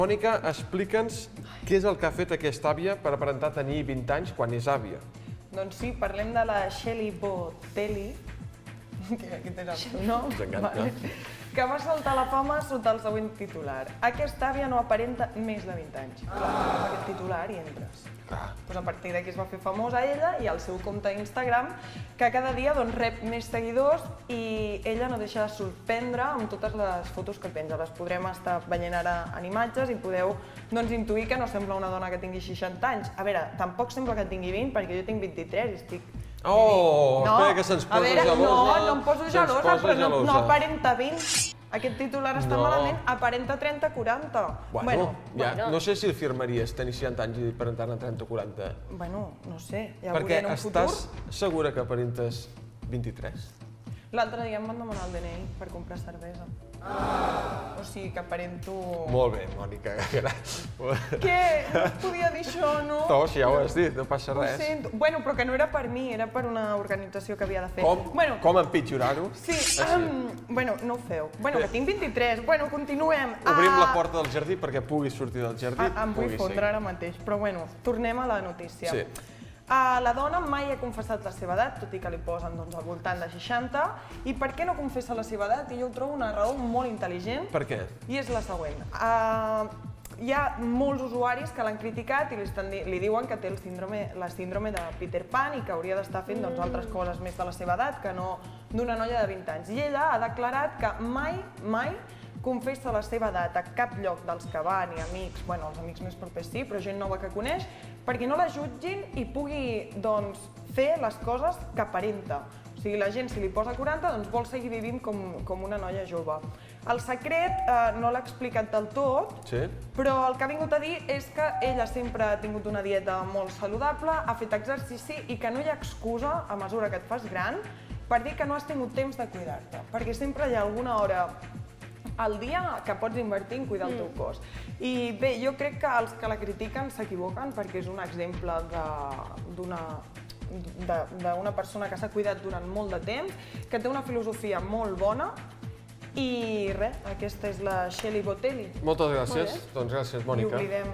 Mònica, explica'ns què és el que ha fet aquesta àvia per aparentar tenir 20 anys quan és àvia. Doncs sí, parlem de la Shelly Botelli, que aquest era el seu nom, Ens encanta. que va saltar a la fama sota el següent titular. Aquesta àvia no aparenta més de 20 anys. Clar, amb aquest titular hi entres. Doncs a partir d'aquí es va fer famosa ella i el seu compte d'Instagram, que cada dia rep més seguidors i ella no deixa de sorprendre amb totes les fotos que penja. Les podrem estar veient ara en imatges i podeu intuir que no sembla una dona que tingui 60 anys. A veure, tampoc sembla que tingui 20 perquè jo tinc 23 i estic... Oh, espera que se'ns posa gelosa. No em poso gelosa, però no aparenta 20. Aquest titular està malament, aparenta 30-40. Bueno, no sé si el firmaries tenir 60 anys i aparentar-ne 30 o 40. Bueno, no sé, ja ho Perquè veuré en un futur. estàs segura que aparentes 23? L'altre dia em van demanar el DNI per comprar cervesa. O sigui que aparento... Molt bé, Mònica. Què? No es podia dir això, no? No, si ja ho has dit, no passa Ho res. sento. Bueno, però que no era per mi, era per una organització que havia de fer. Com empitjorar-ho? Sí, bueno, no ho feu. Bueno, que tinc 23. Bueno, continuem. Obrim la porta del jardí perquè puguis sortir del jardí. Em vull fondre ara mateix, però bueno, tornem a la notícia. Sí. La dona mai ha confessat la seva edat, tot i que li posen al voltant de 60. I per què no confessa la seva edat? I jo ho trobo una raó molt intel·ligent. Per què? I és la següent. Hi ha molts usuaris que l'han criticat i li diuen que té la síndrome de Peter Pan i que hauria d'estar fent altres coses més de la seva edat que no d'una noia de 20 anys. I ella ha declarat que mai confessa la seva edat a cap lloc dels que va, ni amics, bueno, els amics més propers sí, però gent nova que coneix, perquè no la jutgin i pugui, fer les coses que aparenta. O sigui, la gent, si li posa 40, vol seguir vivint com una noia jove. El secret no l'ha explicat del tot, però el que ha vingut a dir és que ella sempre ha tingut una dieta molt saludable, ha fet exercici i que no hi ha excusa, a mesura que et fas gran, per dir que no has tingut temps de cuidar-te, perquè sempre hi ha alguna hora al dia que pots invertir en cuidar el teu cos. I bé, jo crec que els que la critiquen s'equivoquen perquè és un exemple d'una persona que s'ha cuidat durant molt de temps, que té una filosofia molt bona i res, aquesta és la Shelly Botelli. Moltes gràcies. Doncs gràcies, Mònica. I oblidem